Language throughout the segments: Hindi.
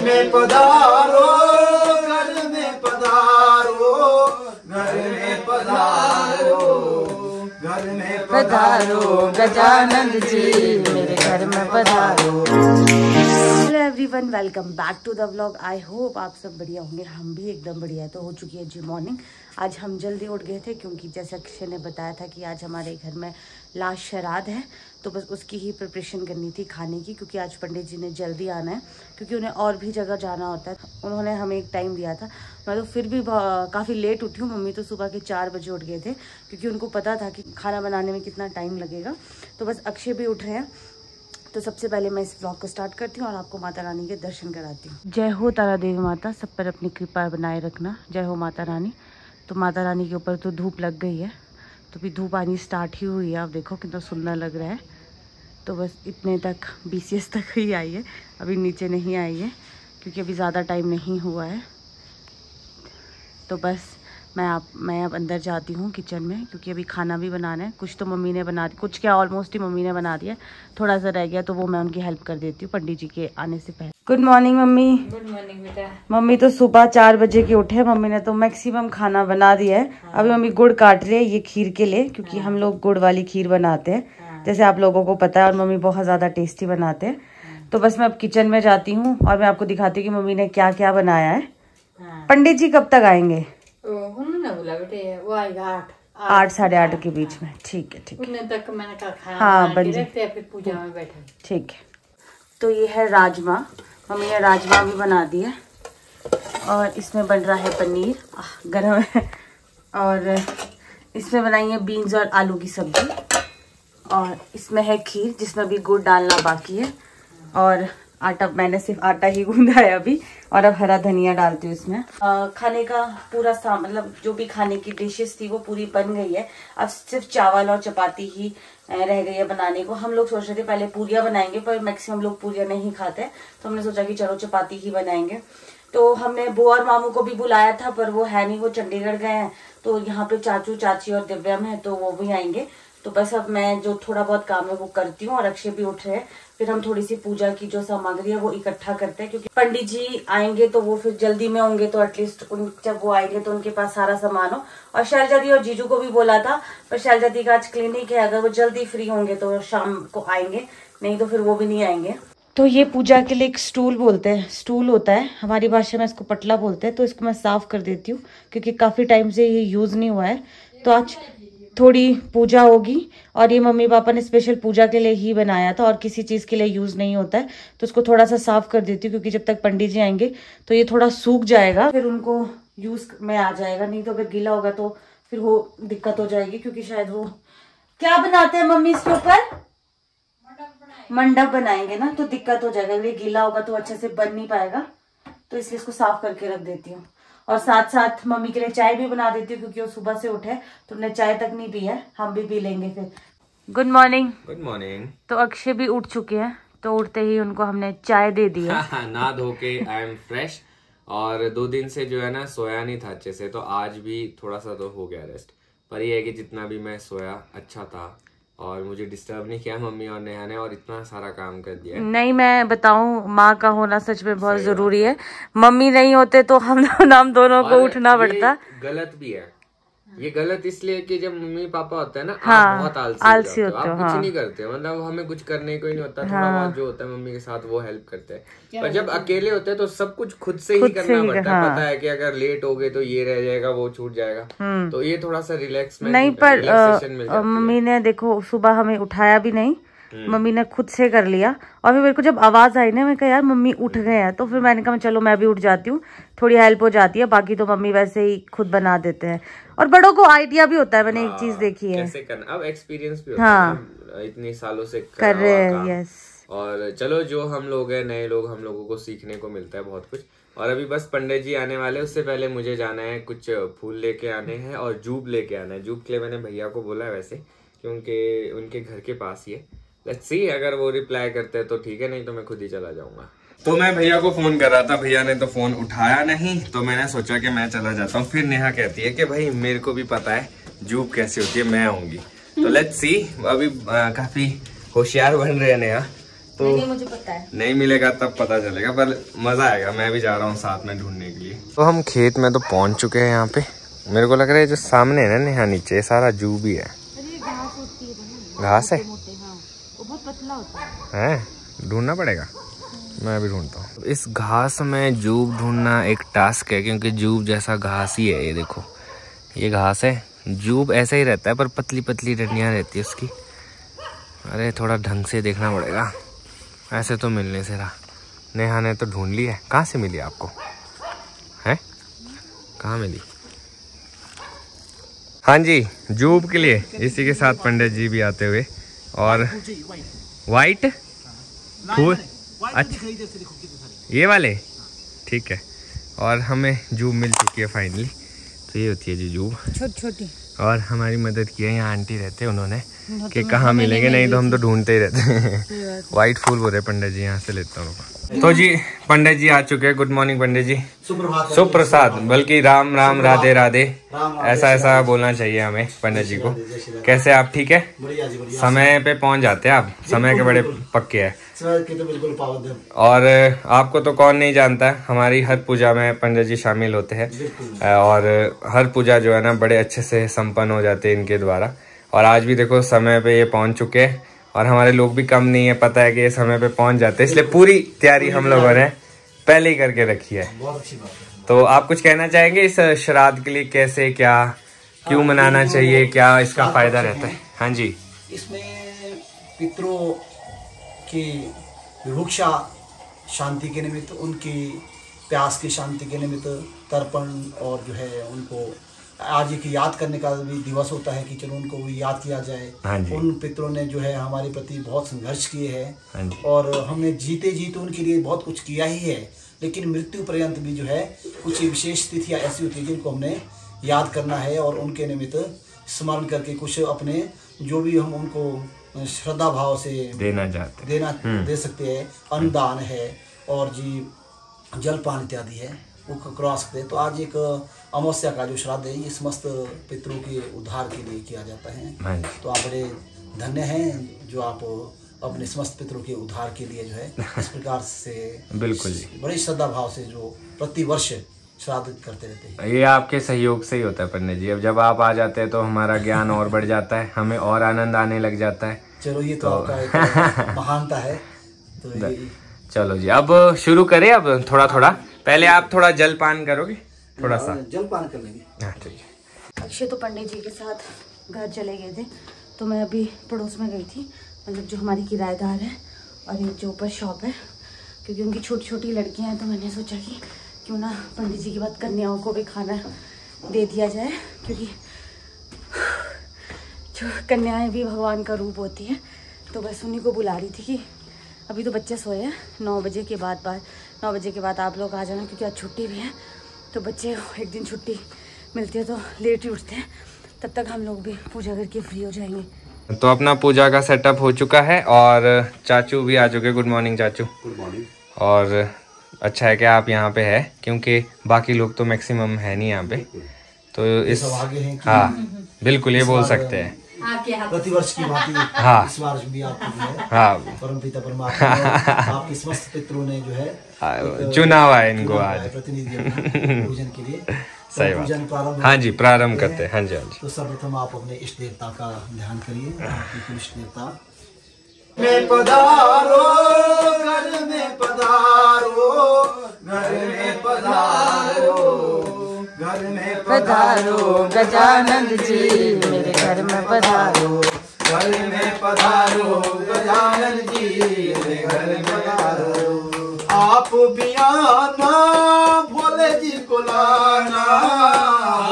में पधारो, घर में पधारो, घर में पधारो, घर में पधारो, गजानन जी मेरे घर में पधारो। Hello everyone, welcome back to the vlog. I hope आप सब बढ़िया होंगे, हम भी एकदम बढ़िया है। तो हो चुकी है जी मॉर्निंग। आज हम जल्दी उठ गए थे क्योंकि जैसे अक्षय ने बताया था कि आज हमारे घर में लास्ट श्राद्ध है, तो बस उसकी ही प्रिपरेशन करनी थी खाने की, क्योंकि आज पंडित जी ने जल्दी आना है, क्योंकि उन्हें और भी जगह जाना होता है। उन्होंने हमें एक टाइम दिया था। मैं तो फिर भी काफ़ी लेट उठी हूँ। मम्मी तो सुबह के 4 बजे उठ गए थे, क्योंकि उनको पता था कि खाना बनाने में कितना टाइम लगेगा। तो बस अक्षय भी उठ रहे हैं। तो सबसे पहले मैं इस व्लॉग को स्टार्ट करती हूँ और आपको माता रानी के दर्शन कराती हूँ। जय हो तारा देवी माता, सब पर अपनी कृपा बनाए रखना। जय हो माता रानी। तो माता रानी के ऊपर तो धूप लग गई है, तो भी धूप आनी स्टार्ट ही हुई है। आप देखो कितना सुंदर लग रहा है। तो बस इतने तक BCS तक ही आई है, अभी नीचे नहीं आई है, क्योंकि अभी ज़्यादा टाइम नहीं हुआ है। तो बस मैं अब अंदर जाती हूँ किचन में, क्योंकि अभी खाना भी बनाना है। कुछ तो मम्मी ने बना दिया, कुछ क्या ऑलमोस्ट ही मम्मी ने बना दिया। थोड़ा सा रह गया तो वो मैं उनकी हेल्प कर देती हूँ पंडित जी के आने से पहले। Good morning mummy. Good morning बेटा। मम्मी तो सुबह 4 बजे की उठे। मम्मी ने तो मैक्सिमम खाना बना दिया है। अभी मम्मी गुड़ काट रही है ये खीर के लिए, क्योंकि हम लोग गुड़ वाली खीर बनाते हैं, जैसे आप लोगों को पता है, और मम्मी बहुत ज़्यादा टेस्टी बनाते हैं। तो बस मैं अब किचन में जाती हूँ और मैं आपको दिखाती हूँ कि मम्मी ने क्या क्या बनाया है। पंडित जी कब तक आएंगे? बोला बेटे वो आएगा 8 साढ़े 8 के बीच में। ठीक है ठीक है। तक मैंने कहा खाना हाँ बना के बन रखते हैं, फिर पूजा में बैठे। ठीक है। तो ये है राजमा। मम्मी ने राजमा भी बना दिया और इसमें बन रहा है पनीर, गरम है। और इसमें बनाई है बीन्स और आलू की सब्जी, और इसमें है खीर जिसमें भी गुड़ डालना बाकी है। और आटा मैंने सिर्फ आटा ही गूंदा है अभी, और अब हरा धनिया डालती हूँ इसमें। खाने का पूरा मतलब जो भी खाने की डिशेस थी वो पूरी बन गई है। अब सिर्फ चावल और चपाती ही रह गई है बनाने को। हम लोग सोच रहे थे पहले पूरियाँ बनाएंगे, पर मैक्सिमम लोग पूरियाँ नहीं खाते, तो हमने सोचा कि चलो चपाती ही बनाएंगे। तो हमने बुआ और मामू को भी बुलाया था, पर वो है नहीं, वो चंडीगढ़ गए हैं। तो यहाँ पे चाचू चाची और दिव्यम है, तो वो भी आएंगे। तो बस अब मैं जो थोड़ा बहुत काम है वो करती हूँ, और अक्षय भी उठ रहे हैं। फिर हम थोड़ी सी पूजा की जो सामग्री है वो इकट्ठा करते हैं, क्योंकि पंडित जी आएंगे तो वो फिर जल्दी में होंगे, तो एटलीस्ट जब वो आएंगे तो उनके पास सारा सामान हो। और शैलजा दी और जीजू को भी बोला था, पर शैलजा दी का आज क्लिनिक है, अगर वो जल्दी फ्री होंगे तो शाम को आएंगे, नहीं तो फिर वो भी नहीं आएंगे। तो ये पूजा के लिए एक स्टूल बोलते हैं, स्टूल होता है, हमारी भाषा में इसको पटला बोलते हैं। तो इसको मैं साफ कर देती हूँ, क्योंकि काफी टाइम से ये यूज नहीं हुआ है। तो आज थोड़ी पूजा होगी, और ये मम्मी पापा ने स्पेशल पूजा के लिए ही बनाया था, और किसी चीज़ के लिए यूज़ नहीं होता है। तो इसको थोड़ा सा साफ कर देती हूँ, क्योंकि जब तक पंडित जी आएंगे तो ये थोड़ा सूख जाएगा, फिर उनको यूज़ में आ जाएगा। नहीं तो अगर गीला होगा तो फिर वो दिक्कत हो जाएगी, क्योंकि शायद वो क्या बनाते हैं मम्मी इसके ऊपर, मंडप बनाएंगे ना, तो दिक्कत हो जाएगा। अगर ये गीला होगा तो अच्छे से बन नहीं पाएगा, तो इसलिए इसको साफ करके रख देती हूँ। और साथ साथ मम्मी के लिए चाय भी बना देती हूँ, क्योंकि वो सुबह से उठे तो उन्हें चाय तक नहीं पी है, हम भी पी लेंगे फिर। Good morning. Good morning. तो अक्षय भी उठ चुके हैं, तो उठते ही उनको हमने चाय दे दी है। नहा धो के आई एम फ्रेश, और 2 दिन से जो है ना सोया नहीं था अच्छे से, तो आज भी थोड़ा सा तो हो गया रेस्ट। पर ये है कि जितना भी मैं सोया अच्छा था, और मुझे डिस्टर्ब नहीं किया मम्मी और नेहा ने, और इतना सारा काम कर दिया। नहीं, मैं बताऊं, माँ का होना सच में बहुत जरूरी है। मम्मी नहीं होते तो हम दोनों को उठना पड़ता। गलत भी है ये, गलत इसलिए कि जब मम्मी पापा होता है ना, हाँ, आप बहुत आलसी होते हो, आप हाँ। कुछ नहीं करते, मतलब हमें कुछ करने को ही नहीं होता। थोड़ा बहुत जो होता है मम्मी के साथ वो हेल्प करते हैं, पर जब अकेले होते हैं तो सब कुछ खुद से ही करना पड़ता है। पता है कि अगर लेट हो गए तो ये रह जाएगा, वो छूट जाएगा, तो ये थोड़ा सा रिलैक्समेंट नहीं। पर मम्मी ने देखो सुबह हमें उठाया भी नहीं, मम्मी ने खुद से कर लिया। और फिर मेरे को जब आवाज आई ना, मैं कहा यार मम्मी उठ गए हैं, तो फिर मैंने कहा चलो मैं भी उठ जाती हूँ, थोड़ी हेल्प हो जाती है। बाकी तो मम्मी वैसे ही खुद बना देते हैं, और बड़ों को आइडिया भी होता है। मैंने एक चीज देखी है, कैसे करना, अब एक्सपीरियंस भी होता है, इतनी सालों से कर रहे हैं। यस, और चलो जो हम लोग हैं नए लोग, हम लोगों को सीखने को मिलता है बहुत कुछ। और अभी बस पंडित जी आने वाले, उससे पहले मुझे जाना है, कुछ फूल लेके आने हैं और जूब लेके आना है। जूब के लिए मैंने भैया को बोला है वैसे, क्योंकि उनके घर के पास ही है। लेट्स सी, अगर वो रिप्लाई करते हैं तो ठीक है, नहीं तो मैं खुद ही चला जाऊंगा। तो मैं भैया को फोन कर रहा था, भैया ने तो फोन उठाया नहीं, तो मैंने सोचा कि मैं चला जाता हूँ। फिर नेहा कहती है कि भाई मेरे को भी पता है जूब कैसी होती है, मैं आऊंगी। तो लेट्स सी, अभी काफी होशियार बन रहे हैं नेहा, तो नहीं मुझे पता है, नहीं मिलेगा तब पता चलेगा, पर मजा आएगा। मैं भी जा रहा हूँ साथ में ढूंढने के लिए। तो हम खेत में तो पहुंच चुके हैं। यहाँ पे मेरे को लग रहा है जो सामने है ना, यहाँ नीचे सारा जू भी है। घास है, बहुत पतला होता है, ढूंढना पड़ेगा। मैं भी ढूंढता हूँ। इस घास में जूब ढूंढना एक टास्क है, क्योंकि जूब जैसा घास ही है। ये देखो, ये घास है। जूब ऐसा ही रहता है, पर पतली पतली डंडियाँ रहती है उसकी। अरे थोड़ा ढंग से देखना पड़ेगा, ऐसे तो मिलने से रहा। नेहा ने तो ढूंढ ली है। कहाँ से मिली आपको? है कहाँ मिली? हाँ जी, जूब के लिए इसी के साथ पंडित जी भी आते हुए। और वाइट फूल, अच्छा ये वाले, ठीक है। और हमें जूब मिल चुकी है फाइनली। तो ये होती है जी जूब, छोटी छोटी। और हमारी मदद की है यहाँ आंटी रहते हैं, उन्होंने कि कहाँ मिलेंगे, नहीं तो हम तो ढूंढते ही रहते हैं। वाइट फूल बोल रहे पंडित जी, यहाँ से लेता हूँ। तो जी पंडित जी आ चुके हैं। गुड मॉर्निंग पंडित जी। सुप्रसाद, बल्कि राम राम राधे राधे, ऐसा बोलना चाहिए हमें पंडित जी को। कैसे आप? ठीक है, समय पे पहुंच जाते हैं आप, समय के बड़े पक्के हैं। और आपको तो कौन नहीं जानता है, हमारी हर पूजा में पंडित जी शामिल होते हैं। और हर पूजा जो है ना बड़े अच्छे से संपन्न हो जाते हैं इनके द्वारा। और आज भी देखो समय पे ये पहुंच चुके हैं। और हमारे लोग भी कम नहीं है, पता है कि ये समय पे पहुंच जाते हैं, इसलिए पूरी तैयारी हम लोगों ने पहले ही करके रखी है। तो आप कुछ कहना चाहेंगे इस श्राद्ध के लिए? कैसे, क्या, क्यों मनाना चाहिए, क्या इसका फायदा रहता है? हाँ जी। इसमें पितरों की विभुक्षा शांति के निमित्त, उनकी प्यास की शांति के निमित्त तर्पण, और जो है उनको आज एक याद करने का भी दिवस होता है कि चलो उनको भी याद किया जाए। हाँ जी। उन पितरों ने जो है हमारे प्रति बहुत संघर्ष किए हैं। हाँ जी। और हमने जीते जीते उनके लिए बहुत कुछ किया ही है, लेकिन मृत्यु पर्यंत भी जो है कुछ विशेष तिथियाँ ऐसी होती है जिनको हमने याद करना है, और उनके निमित्त स्मरण करके कुछ अपने जो भी हम उनको श्रद्धा भाव से देना चाहते दे सकते हैं। अन्नदान है और जी जलपान इत्यादि है, वो करवा सकते हैं। तो आज एक अमावस्या का जो श्राद्ध है ये समस्त पितरों के उद्धार के लिए किया जाता है। तो आप बड़े धन्य हैं जो आप अपने समस्त पितरों के उद्धार के लिए जो है इस प्रकार से बिल्कुल जी बड़ी श्रद्धा भाव से जो प्रति वर्ष श्राद्ध करते रहते हैं। ये आपके सहयोग से ही होता है पंडित जी। अब जब आप आ जाते हैं तो हमारा ज्ञान और बढ़ जाता है, हमें और आनंद आने लग जाता है। चलो ये तो आपका एक महानता है। तो चलो जी, अब शुरू करें। अब थोड़ा थोड़ा पहले आप थोड़ा जलपान करोगे, थोड़ा सा जलपान कर लेंगे। हाँ ठीक है। अक्षय तो पंडित जी के साथ घर चले गए थे, तो मैं अभी पड़ोस में गई थी, मतलब जो हमारी किराएदार है और एक जो ऊपर शॉप है, क्योंकि उनकी छोटी छोटी लड़कियां हैं। तो मैंने सोचा कि क्यों ना पंडित जी के बाद कन्याओं को भी खाना दे दिया जाए, क्योंकि जो कन्याएं भी भगवान का रूप होती है। तो बस उन्हीं को बुला रही थी कि अभी तो बच्चे सोए हैं, 9 बजे के बाद आप लोग आ जाना, क्योंकि आज छुट्टी भी है। तो बच्चे एक दिन छुट्टी मिलती है तो लेट ही उठते हैं, तब तक हम लोग भी पूजा करके फ्री हो जाएंगे। तो अपना पूजा का सेटअप हो चुका है और चाचू भी आ चुके। गुड मॉर्निंग चाचू। Good morning. और अच्छा है कि आप यहाँ पे है, क्योंकि बाकी लोग तो मैक्सिमम है नहीं यहाँ पे। तो इस हाँ बिल्कुल ये बोल सकते हैं प्रतिवर्ष की भांति हाँ इस बार भी आपको जो है हाँ परमपिता परमात्मा आपके समस्त पितरों ने जो है चुना हुआ है इनको आज प्रतिनिधि पूजन के लिए। सही बात। हाँ जी, प्रारंभ करते हैं। हाँ जी, हाँ जी। तो सर्वप्रथम आप अपने इष्ट देवता का ध्यान करिए। आपके इष्ट देवता में पधारो, घर में पधारो, घर में पधारो, घर में पधारो गजानंद जी मेरे घर में पधारो, घर में पधारो गजानन जी मेरे घर में पधारो। आप भी आना भोले जी को लाना,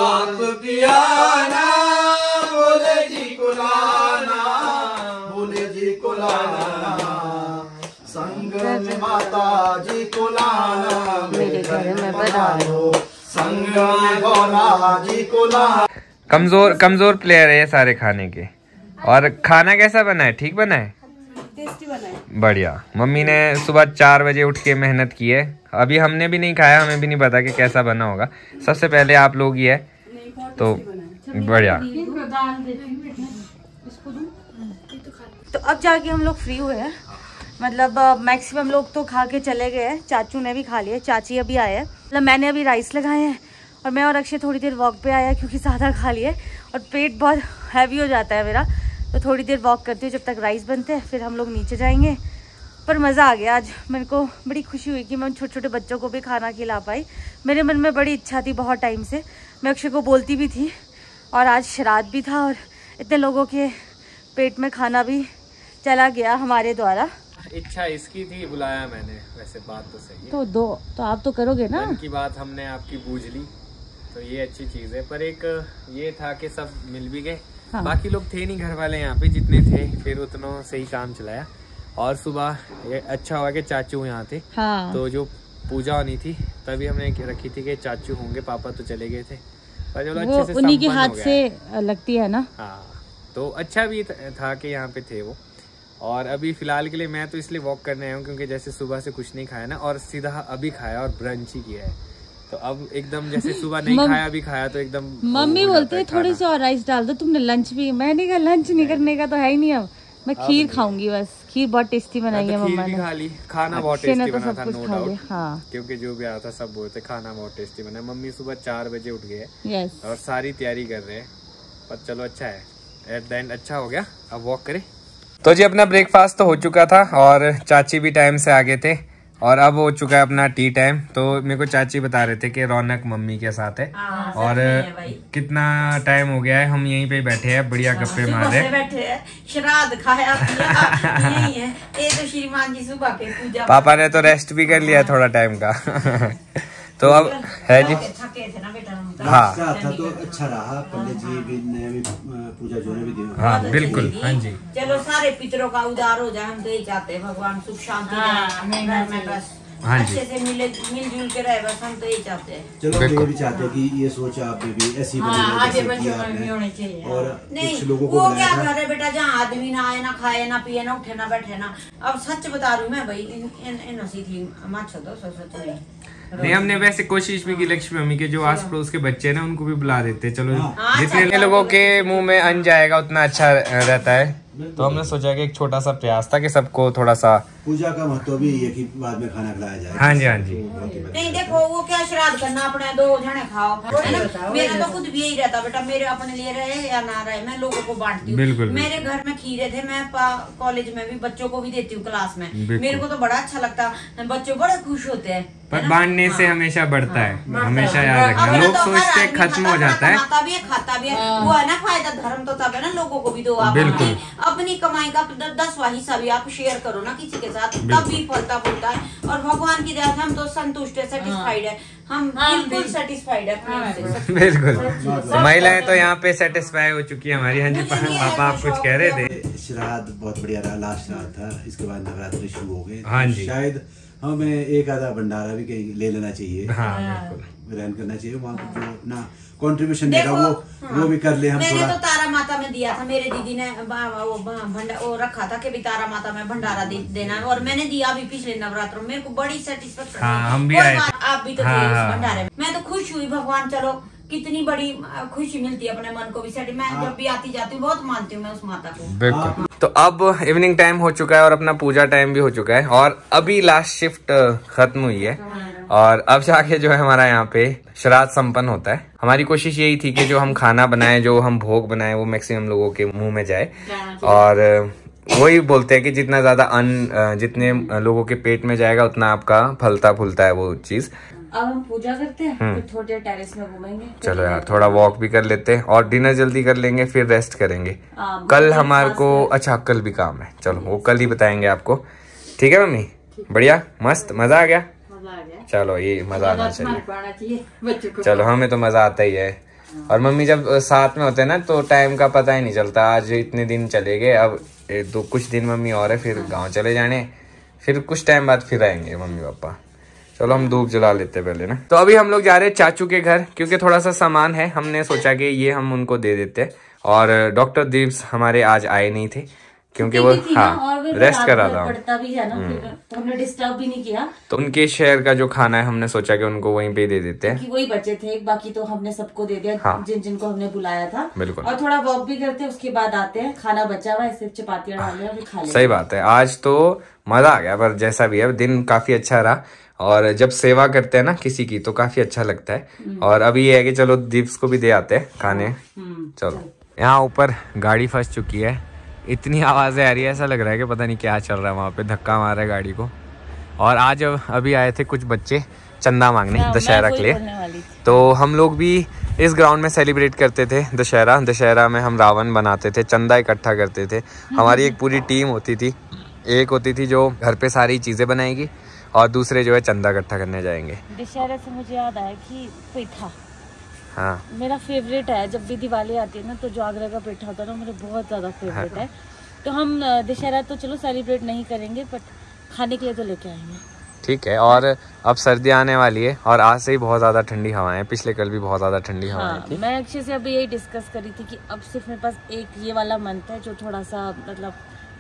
आप भी आना भोले जी को लाना, भोले जी को लाना, संग में माता जी को लाना मेरे घर में पधारो, संग में गौरा जी को लाना। कमजोर प्लेयर है ये सारे खाने के। और खाना कैसा बना है? ठीक बना है? टेस्टी बना है। बढ़िया। मम्मी ने सुबह 4 बजे उठ के मेहनत की है। अभी हमने भी नहीं खाया, हमें भी नहीं पता कि कैसा बना होगा। सबसे पहले आप लोग ही है तो बढ़िया। तो अब जाके हम लोग फ्री हुए हैं, मतलब मैक्सिमम लोग तो खा के चले गए हैं, चाचू ने भी खा लिया, चाची अभी आए हैं, मतलब मैंने अभी राइस लगाए हैं और मैं और अक्षय थोड़ी देर वॉक पे आया क्योंकि ज़्यादा खा लिए और पेट बहुत हैवी हो जाता है मेरा, तो थोड़ी देर वॉक करती हूँ जब तक राइस बनते हैं, फिर हम लोग नीचे जाएंगे। पर मज़ा आ गया आज, मेरे को बड़ी खुशी हुई कि मैं उन छोटे छोटे बच्चों को भी खाना खिला पाई। मेरे मन में बड़ी इच्छा थी बहुत टाइम से, मैं अक्षय को बोलती भी थी, और आज श्राद्ध भी था और इतने लोगों के पेट में खाना भी चला गया हमारे द्वारा। इच्छा इसकी थी, बुलाया मैंने, वैसे बात तो सही है। तो आप तो करोगे ना, मन की बात हमने आपकी बूझ ली, तो ये अच्छी चीज़ है। पर एक ये था कि सब मिल भी गए, हाँ। बाकी लोग थे नहीं घर वाले यहाँ पे, जितने थे फिर उतनों से ही काम चलाया। और सुबह ये अच्छा हुआ कि चाचू यहाँ थे, हाँ। तो जो पूजा होनी थी तभी हमने रखी थी कि चाचू होंगे, पापा तो चले गए थे, पर चलो अच्छे से उन्हीं के संपन्न हाथ हो गया। से लगती है ना। हाँ, तो अच्छा भी था कि यहाँ पे थे वो। और अभी फिलहाल के लिए मैं तो इसलिए वॉक करने आया हूँ क्योंकि जैसे सुबह से कुछ नहीं खाया ना, और सीधा अभी खाया और ब्रंच ही किया है, तो अब एकदम जैसे सुबह नहीं खाया अभी खाया तो एकदम मम्मी बोलते हैं थोड़ी सी और राइस डाल दो, तुमने लंच भी, मैंने कहा लंच नहीं करने का तो है ही नहीं, अब मैं खीर खाऊंगी बस। खीर बहुत टेस्टी बनाई है मम्मा ने, खा ली, खाना बहुत अक्षय ने टेस्टी तो बना सब था, कुछ नो खा लिया। डाउट, हाँ क्योंकि जो भी आया था सब बोलते खाना बहुत टेस्टी बना है। मम्मी सुबह 4 बजे उठ गए यस, और सारी तैयारी कर रहे हैं, पर चलो अच्छा है, एट द एंड अच्छा हो गया। अब वॉक करें। तो जी अपना ब्रेकफास्ट तो हो चुका था और चाची भी टाइम से आ गए थे, और अब हो चुका है अपना टी टाइम। तो मेरे को चाची बता रहे थे कि रौनक मम्मी के साथ है, और कितना टाइम हो गया है हम यहीं पे बैठे हैं, बढ़िया गप्पे मार रहे हैं, बैठे हैं, श्राद्ध खाया यही है। ये तो श्रीमान जी सुबह के पूजा, पापा ने तो रेस्ट भी कर लिया थोड़ा टाइम का तो अब है जी, थके थे ना बेटा हम तो। हाँ था तो अच्छा रहा, पंडित जी भी ने भी पूजा जो ने भी दी। हाँ बिल्कुल, हाँ जी। चलो सारे पितरों का उद्धार हो जाए, हम तो यही चाहते हैं, भगवान सुख शांति रहे घर में, बस हाँ जी। अच्छे से मिलजुल के रहे, बस हम तो यही चाहते हैं। चलो हम ये भी चाहते हैं कि ये सोच आप में भी ऐसी बनी रहे जैसे कि आपने, और नहीं कुछ लोगों को वो क्या बनाया था। करे बेटा, जहाँ आदमी ना आए ना खाए ना पिए ना उठे ना बैठे ना। अब सच बता रही हूँ मैं भाई, इन थी माँ छोड़ो सच में नहीं, हमने वैसे कोशिश भी की लक्ष्मी मम्मी के जो आस पड़ोस के बच्चे हैं ना उनको भी बुला देते, चलो हाँ, जितने लोगों के मुंह में अन्न जाएगा उतना अच्छा रहता है। तो हमने सोचा कि एक छोटा सा प्रयास था कि सबको थोड़ा सा, पूजा का महत्व भी ये कि बाद में खाना खिलाया जाए। हाँ जी हाँ जी। नहीं देखो वो क्या श्राद्ध करना, अपने 2 जने खाओ, मेरा तो खुद भी यही रहता बेटा, मेरे अपने लिए रहे या ना रहे मैं लोगों को बांटती हूँ। बिल्कुल। मेरे घर में खीरे थे, मैं कॉलेज में भी बच्चों को भी देती हूँ क्लास में, मेरे को तो बड़ा अच्छा लगता, बच्चे बड़े खुश होते हैं। पर बांटने से हमेशा बढ़ता है, हमेशा याद रखना। लोग सोचते हैं खत्म हो जाता है, खाता भी है खाता भी है, वो है ना फायदा, धर्म तो तब है ना, लोगों को भी दो आप, अपनी कमाई का 10वां हिस्सा भी आप शेयर करो ना किसी के साथ, तब भी फलता फूलता है। और भगवान की दया से हम तो संतुष्ट है, सेटिस्फाइड है, हम बिल्कुल सेटिस्फाइड है अपने से। बिल्कुल। महिलाएं तो यहाँ पे सेटिस्फाई हो चुकी है हमारी। हाँ जी पापा आप कुछ कह रहे थे। श्राद्ध बहुत बढ़िया रहा, लास्ट श्राद्ध था, इसके बाद नवरात्रि शुरू हो गए। हाँ जी। शायद हमें एक आधा भंडारा भी कहीं ले लेना चाहिए, हाँ बिल्कुल, ग्रहण करना चाहिए, वहाँ जो अपना कॉन्ट्रीब्यूशन देगा वो भी कर ले हम मैंने थोड़ा। तो तारा माता में दिया था, मेरे दीदी ने वो रखा था कि भी तारा माता में भंडारा देना, और मैंने दिया भी पिछले नवरात्रों में, मेरे को बड़ी सेटिस्फेक्शन। हाँ, हम भी और आए आप भी तो हाँ, थे उस हाँ। भंडारे में, मैं तो खुश हुई, भगवान चलो कितनी बड़ी खुशी मिलती है अपने मन को भी सेट। मैं जब भी आती जाती हूँ बहुत मानती हूँ मैं उस माता को। बिल्कुल। तो अब इवनिंग टाइम हो चुका है और अपना पूजा टाइम भी हो चुका है, और अभी लास्ट शिफ्ट खत्म हुई है, और अब जाके जो है हमारा यहाँ पे श्राद्ध संपन्न होता है। हमारी कोशिश यही थी कि जो हम खाना बनाए, जो हम भोग बनाए, वो मैक्सिमम लोगों के मुंह में जाए, और वही बोलते हैं कि जितना ज्यादा अन्न जितने लोगों के पेट में जाएगा उतना आपका फलता फूलता है वो चीज। अब हम पूजा करते हैं, फिर थोड़ी देर टेरेस में घूमेंगे। चलो यार थोड़ा वॉक भी कर लेते हैं और डिनर जल्दी कर लेंगे, फिर रेस्ट करेंगे। कल हमारे को, अच्छा कल भी काम है, चलो वो कल ही बताएंगे आपको। ठीक है मम्मी, बढ़िया मस्त, मजा आ गया। चलो ये मजा आना चाहिए, चलो हमें तो मजा आता ही है। और मम्मी जब साथ में होते हैं ना तो टाइम का पता ही नहीं चलता। आज इतने दिन चले गए, अब कुछ दिन मम्मी और है, फिर गाँव चले जाने, फिर कुछ टाइम बाद फिर आएंगे मम्मी पापा। चलो हम धूप जला लेते पहले ना। तो अभी हम लोग जा रहे हैं चाचू के घर, क्योंकि थोड़ा सा सामान है, हमने सोचा कि ये हम उनको दे देते। और डॉक्टर दीप्स हमारे आज आए नहीं थे, क्योंकि वो हाँ रेस्ट कर रहा था, पड़ता भी है ना, तो हमने डिस्टर्ब भी नहीं किया। तो उनके शहर का जो खाना है हमने सोचा कि उनको वहीं पे दे देते हैं, वही बचे थे, बाकी तो हमने सबको दे दिया। हाँ। जिनको हमने बुलाया था। बिल्कुल। और थोड़ा वॉक भी करते हैं, उसके बाद आते हैं, खाना बचा हुआ है, सिर्फ चपातियां डाले और खा लेंगे। सही बात है, आज तो मजा आ गया, पर जैसा भी है दिन काफी अच्छा रहा। और जब सेवा करते हैं ना किसी की तो काफी अच्छा लगता है। और अभी ये है कि चलो दीप्स को भी दे आते हैं खाने। चलो, यहाँ ऊपर गाड़ी फंस चुकी है, इतनी आवाजें आ रही है, ऐसा लग रहा है कि पता नहीं क्या चल रहा है वहाँ पे, धक्का मार रहा है गाड़ी को। और आज अभी आए थे कुछ बच्चे चंदा मांगने दशहरा के लिए, तो हम लोग भी इस ग्राउंड में सेलिब्रेट करते थे दशहरा। दशहरा में हम रावण बनाते थे, चंदा इकट्ठा करते थे। हमारी एक पूरी टीम होती थी, एक होती थी जो घर पे सारी चीजें बनाएगी और दूसरे जो है चंदा इकट्ठा करने जाएंगे। दशहरा से मुझे याद आया कि पेठा, हाँ मेरा फेवरेट है। जब भी दिवाली आती है ना तो जो आगरा का पेठा होता है ना, मेरा बहुत ज्यादा फेवरेट है। तो हम दशहरा तो चलो सेलिब्रेट नहीं करेंगे, बट खाने के लिए तो लेके आएंगे। ठीक है। और अब सर्दी आने वाली है और आज से ही बहुत ज्यादा ठंडी हवाएं हैं, पिछले कल भी बहुत ज्यादा ठंडी हवाएं थी। मैं अक्षय से अभी यही डिस्कस करी थी कि अब सिर्फ मेरे पास एक ये वाला मंथ है जो थोड़ा सा मतलब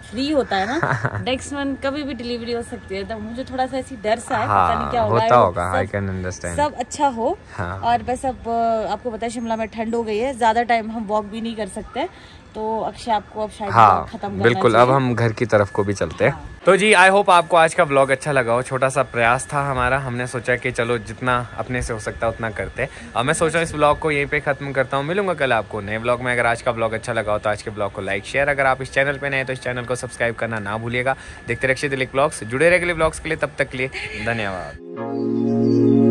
फ्री होता है ना। नेक्स्ट मंथ कभी भी डिलीवरी हो सकती है, तो मुझे थोड़ा सा ऐसी डर सा है। हाँ, पता नहीं क्या होता होगा। I can understand. सब अच्छा हो। हाँ। और बस अब आपको पता है शिमला में ठंड हो गई है, ज्यादा टाइम हम वॉक भी नहीं कर सकते, तो अक्षय आपको अब शायद हाँ खत्म करना बिल्कुल, चाहिए। अब हम घर की तरफ को भी चलते हैं। तो जी आई होप आपको आज का व्लॉग अच्छा लगा हो। छोटा सा प्रयास था हमारा, हमने सोचा कि चलो जितना अपने से हो सकता है उतना करते हैं। अब मैं सोच रहा हूँ इस व्लॉग को यहीं पे खत्म करता हूँ। मिलूंगा कल आपको नए व्लॉग में। अगर आज का व्लॉग अच्छा लगा हो तो आज के व्लॉग को लाइक शेयर, अगर आप इस चैनल पे नए हैं तो इस चैनल को सब्सक्राइब करना ना भूलिएगा। देखते रहिए अक्षय तिलक व्लॉग्स, जुड़े रहिए अगले व्लॉग्स के लिए। तब तक के लिए धन्यवाद।